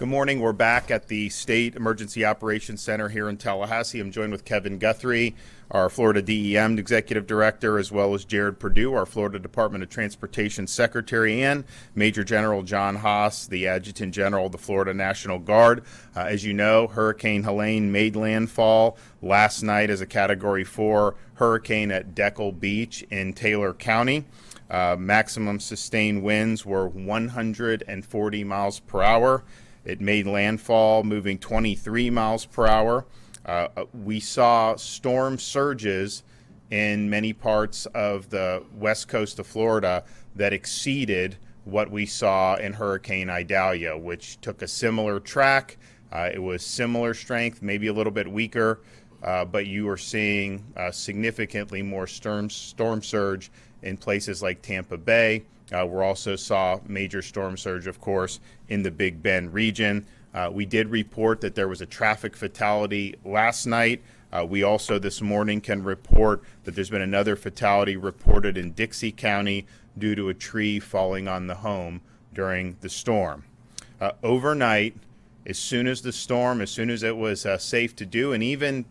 Good morning. We're back at the State Emergency Operations Center here in Tallahassee. I'm joined with Kevin Guthrie, our Florida DEM Executive Director, as well as Jared Perdue, our Florida Department of Transportation Secretary, and Major General John Haas, the Adjutant General of the Florida National Guard. As you know, Hurricane Helene made landfall last night as a Category 4 hurricane at Deckle Beach in Taylor County. Maximum sustained winds were 140 miles per hour. It made landfall moving 23 miles per hour. We saw storm surges in many parts of the west coast of Florida that exceeded what we saw in Hurricane Idalia, which took a similar track. It was similar strength, maybe a little bit weaker, but you were seeing significantly more storm surge in places like Tampa Bay. We also saw major storm surge, of course, in the Big Bend region. We did report that there was a traffic fatality last night. We also this morning can report that there's been another fatality reported in Dixie County due to a tree falling on the home during the storm. Overnight, as soon as it was safe to do, and even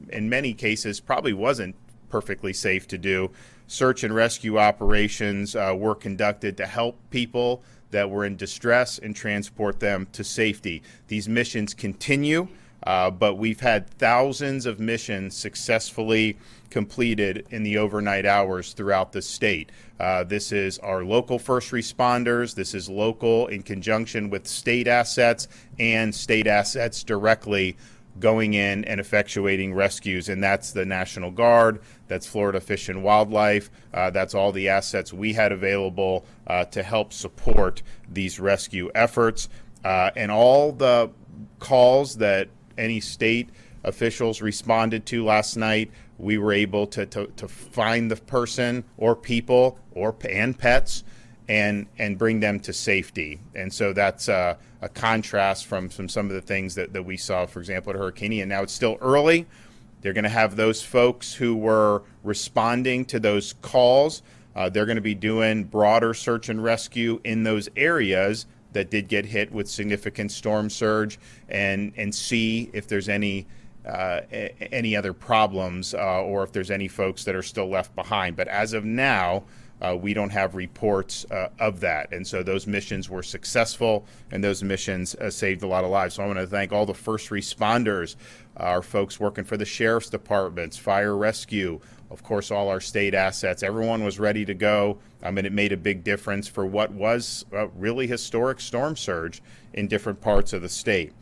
in many cases probably wasn't perfectly safe to do, search and rescue operations were conducted to help people that were in distress and transport them to safety. These missions continue, but we've had thousands of missions successfully completed in the overnight hours throughout the state. This is our local first responders. This is local in conjunction with state assets and state assets directly going in and effectuating rescues, and that's the National Guard, that's Florida Fish and Wildlife, that's all the assets we had available to help support these rescue efforts. And all the calls that any state officials responded to last night, we were able to find the person or people and pets and bring them to safety. And so that's a contrast from some of the things that we saw, for example, at Hurricane Ian. Now it's still early. They're going to have those folks who were responding to those calls. They're going to be doing broader search and rescue in those areas that did get hit with significant storm surge and see if there's any other problems or if there's any folks that are still left behind. But as of now, we don't have reports of that. And so those missions were successful, and those missions saved a lot of lives. So I want to thank all the first responders, our folks working for the sheriff's departments, fire rescue, of course, all our state assets. Everyone was ready to go. And it made a big difference for what was a really historic storm surge in different parts of the state.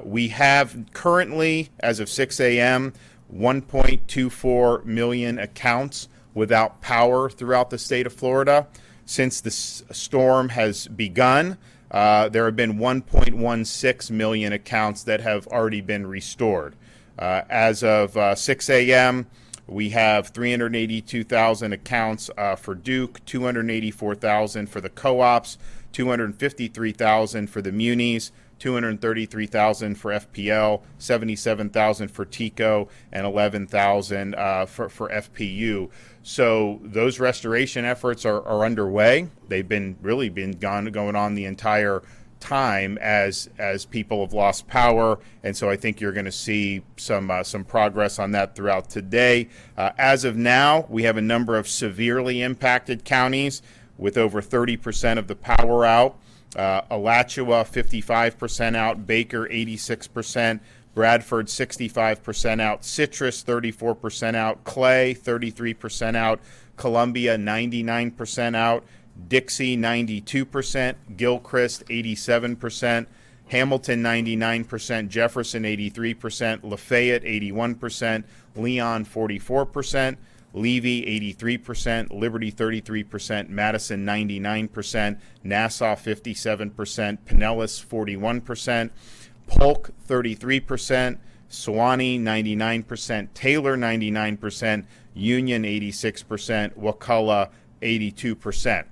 We have currently, as of 6 a.m., 1.24 million accounts without power throughout the state of Florida. Since the storm has begun, there have been 1.16 million accounts that have already been restored. As of 6 a.m., we have 382,000 accounts for Duke, 284,000 for the co-ops, 253,000 for the munis, 233,000 for FPL, 77,000 for TICO, and 11,000 for FPU. So those restoration efforts are underway. They've been going on the entire time as people have lost power, and so I think you're going to see some progress on that throughout today. As of now, we have a number of severely impacted counties with over 30% of the power out. Alachua 55% out, Baker 86%, Bradford 65% out, Citrus 34% out, Clay 33% out, Columbia 99% out, Dixie 92%, Gilchrist 87%, Hamilton 99%, Jefferson 83%, Lafayette 81%, Leon 44%, Levy 83%, Liberty 33%, Madison 99%, Nassau 57%, Pinellas 41%, Polk 33%, Suwannee 99%, Taylor 99%, Union 86%, Wakulla 82%.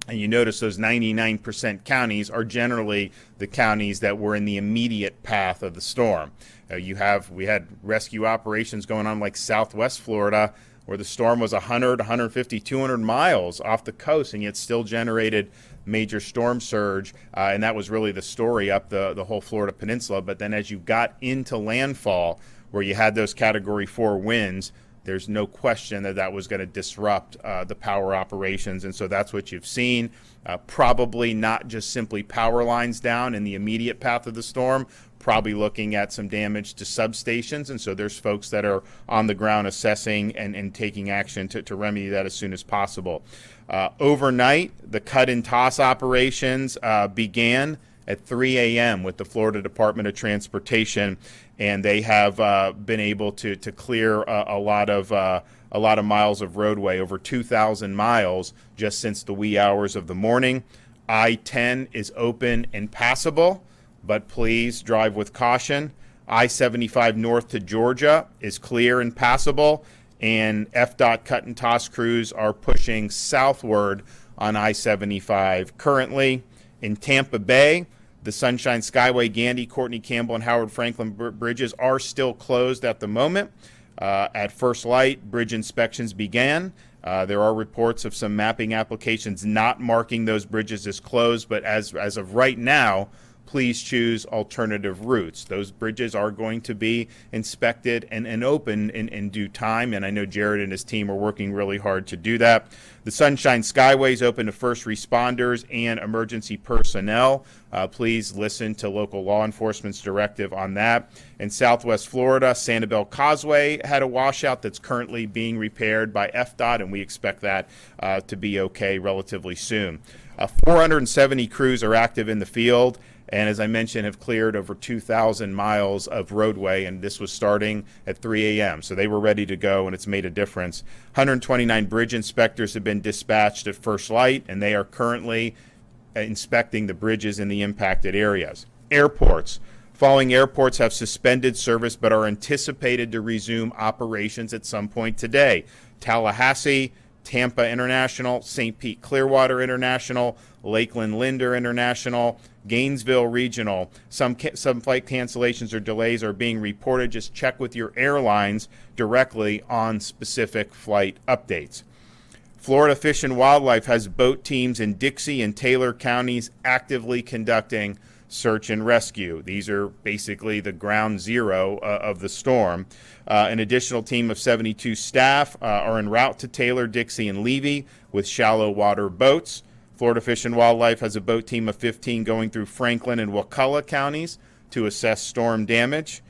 And you notice those 99% counties are generally the counties that were in the immediate path of the storm. We had rescue operations going on like Southwest Florida, where the storm was 100, 150, 200 miles off the coast, and yet still generated major storm surge. And that was really the story up the whole Florida peninsula. But then as you got into landfall, where you had those Category 4 winds, there's no question that that was going to disrupt the power operations. And so that's what you've seen. Probably not just simply power lines down in the immediate path of the storm, probably looking at some damage to substations. And so there's folks that are on the ground assessing and taking action to remedy that as soon as possible. Overnight, the cut and toss operations began at 3 a.m. with the Florida Department of Transportation, and they have been able to clear a lot of miles of roadway, over 2,000 miles just since the wee hours of the morning. I-10 is open and passable, but please drive with caution. I-75 north to Georgia is clear and passable, and FDOT cut and toss crews are pushing southward on I-75 currently. In Tampa Bay, the Sunshine Skyway, Gandy, Courtney Campbell, and Howard Franklin bridges are still closed at the moment. At first light, bridge inspections began. There are reports of some mapping applications not marking those bridges as closed, but as of right now, please choose alternative routes. Those bridges are going to be inspected and open in due time, and I know Jared and his team are working really hard to do that. The Sunshine Skyway is open to first responders and emergency personnel. Please listen to local law enforcement's directive on that. In Southwest Florida, Sanibel Causeway had a washout that's currently being repaired by FDOT, and we expect that to be okay relatively soon. 470 crews are active in the field, and as I mentioned, have cleared over 2,000 miles of roadway, and this was starting at 3 a.m. So they were ready to go, and it's made a difference. 129 bridge inspectors have been dispatched at first light, and they are currently inspecting the bridges in the impacted areas. Airports. Following airports have suspended service but are anticipated to resume operations at some point today. Tallahassee, Tampa International, St. Pete Clearwater International, Lakeland Linder International, Gainesville Regional. Some flight cancellations or delays are being reported. Just check with your airlines directly on specific flight updates. Florida Fish and Wildlife has boat teams in Dixie and Taylor counties actively conducting search and rescue. These are basically the ground zero of the storm. An additional team of 72 staff are en route to Taylor, Dixie, and Levy with shallow water boats. Florida Fish and Wildlife has a boat team of 15 going through Franklin and Wakulla counties to assess storm damage.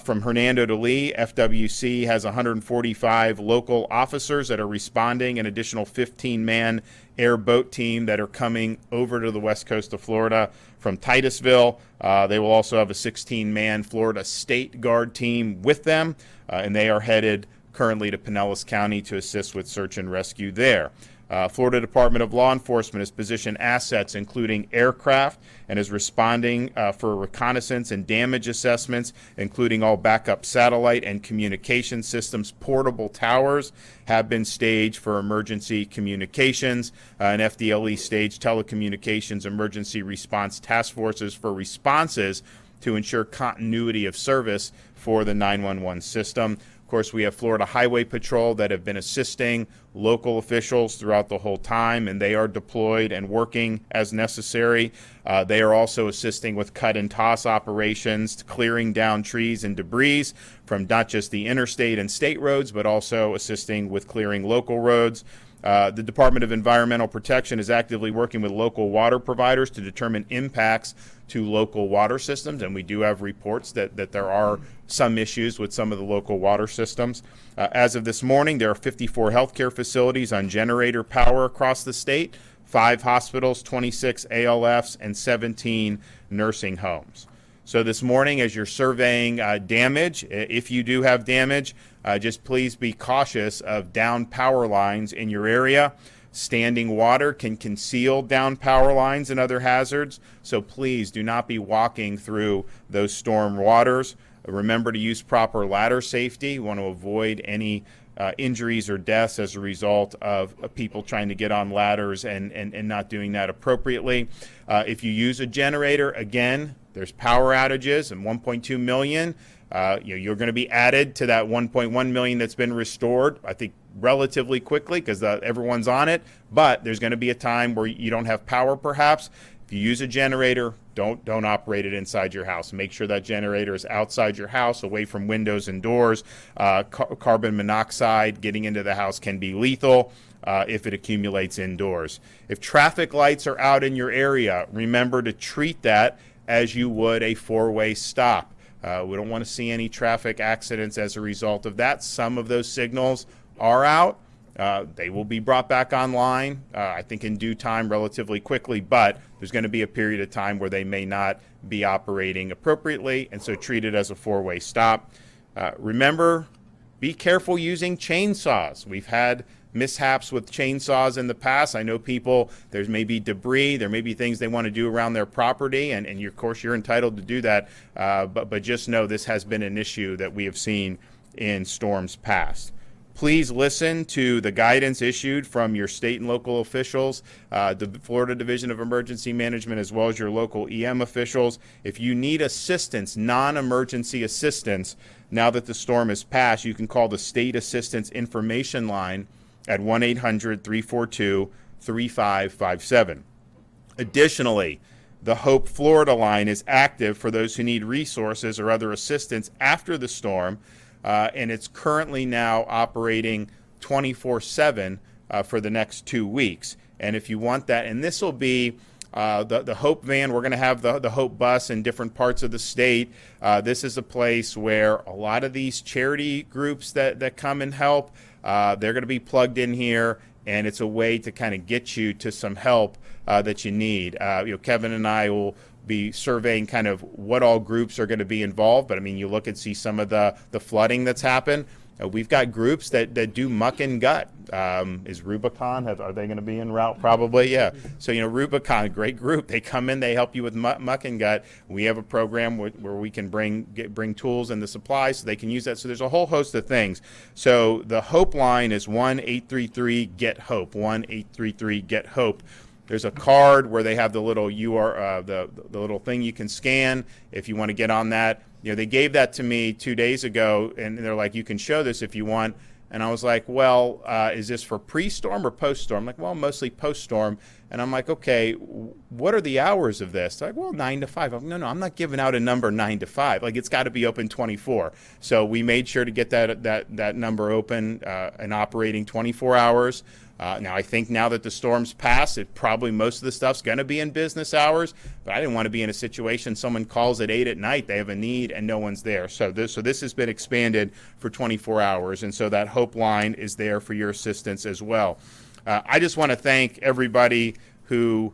From Hernando to Lee, FWC has 145 local officers that are responding, an additional 15-man airboat team that are coming over to the west coast of Florida from Titusville. They will also have a 16-man Florida State Guard team with them, and they are headed currently to Pinellas County to assist with search and rescue there. Florida Department of Law Enforcement has positioned assets, including aircraft, and is responding for reconnaissance and damage assessments, including all backup satellite and communication systems. Portable towers have been staged for emergency communications, and FDLE staged telecommunications emergency response task forces for responses to ensure continuity of service for the 911 system. Of course, we have Florida Highway Patrol that have been assisting local officials throughout the whole time, and they are deployed and working as necessary. They are also assisting with cut and toss operations, clearing down trees and debris from not just the interstate and state roads, but also assisting with clearing local roads. The Department of Environmental Protection is actively working with local water providers to determine impacts to local water systems, and we do have reports that there are some issues with some of the local water systems. As of this morning, there are 54 healthcare facilities on generator power across the state, 5 hospitals, 26 ALFs, and 17 nursing homes. So this morning, as you're surveying damage, if you do have damage, just please be cautious of down power lines in your area. Standing water can conceal down power lines and other hazards, so please do not be walking through those storm waters. Remember to use proper ladder safety. You want to avoid any injuries or deaths as a result of people trying to get on ladders and not doing that appropriately. If you use a generator, again, there's power outages, and 1.2 million. You're going to be added to that 1.1 million that's been restored. I think relatively quickly because everyone's on it, but there's going to be a time where you don't have power perhaps. If you use a generator, don't operate it inside your house. Make sure that generator is outside your house, away from windows and doors. Carbon monoxide getting into the house can be lethal if it accumulates indoors. If traffic lights are out in your area, remember to treat that as you would a four-way stop. We don't want to see any traffic accidents as a result of that. Some of those signals are out. They will be brought back online, I think in due time, relatively quickly, but there's going to be a period of time where they may not be operating appropriately, and so treat it as a four-way stop. Remember, be careful using chainsaws. We've had mishaps with chainsaws in the past. I know people, there's maybe debris, there may be things they want to do around their property, and of course you're entitled to do that, but just know this has been an issue that we have seen in storms past. Please listen to the guidance issued from your state and local officials, the Florida Division of Emergency Management, as well as your local EM officials. If you need assistance, non-emergency assistance, now that the storm has passed, you can call the State Assistance Information Line at 1-800-342-3557. Additionally, the Hope Florida line is active for those who need resources or other assistance after the storm. And it's currently now operating 24/7 for the next 2 weeks. And if you want that, and this will be the Hope van, we're going to have the Hope bus in different parts of the state. This is a place where a lot of these charity groups that come and help, they're going to be plugged in here, and it's a way to kind of get you to some help that you need. Kevin and I will be surveying kind of what all groups are going to be involved, but I mean, you look and see some of the flooding that's happened. We've got groups that do muck and gut. Is Rubicon, are they going to be en route? Probably, yeah. So, Rubicon, great group. They come in, they help you with muck and gut. We have a program where we can bring tools and the supplies so they can use that. So there's a whole host of things. So the Hope line is 1-833-GET-HOPE, 1-833-GET-HOPE. There's a card where they have the little the little thing you can scan if you want to get on that. They gave that to me 2 days ago, and they're like, you can show this if you want. And I was like, well, is this for pre-storm or post-storm? I'm like, well, mostly post-storm. And I'm like, okay, what are the hours of this? They're like, well, 9 to 5. I'm like, no, I'm not giving out a number 9 to 5. Like, it's got to be open 24. So we made sure to get that number open and operating 24 hours. Now, I think now that the storm's passed, probably most of the stuff's going to be in business hours, but I didn't want to be in a situation someone calls at 8 at night, they have a need, and no one's there. So this has been expanded for 24 hours, and so that Hope line is there for your assistance as well. I just want to thank everybody who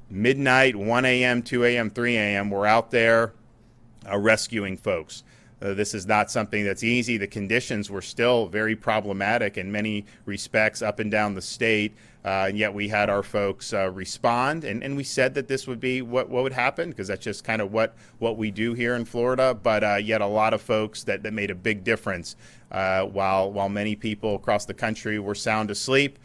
midnight, 1 a.m., 2 a.m., 3 a.m. were out there rescuing folks. This is not something that's easy. The conditions were still very problematic in many respects up and down the state, and yet we had our folks respond, and we said that this would be what would happen, because that's just kind of what we do here in Florida, but yet a lot of folks that made a big difference. While many people across the country were sound asleep,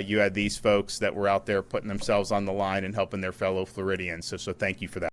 you had these folks that were out there putting themselves on the line and helping their fellow Floridians, so thank you for that.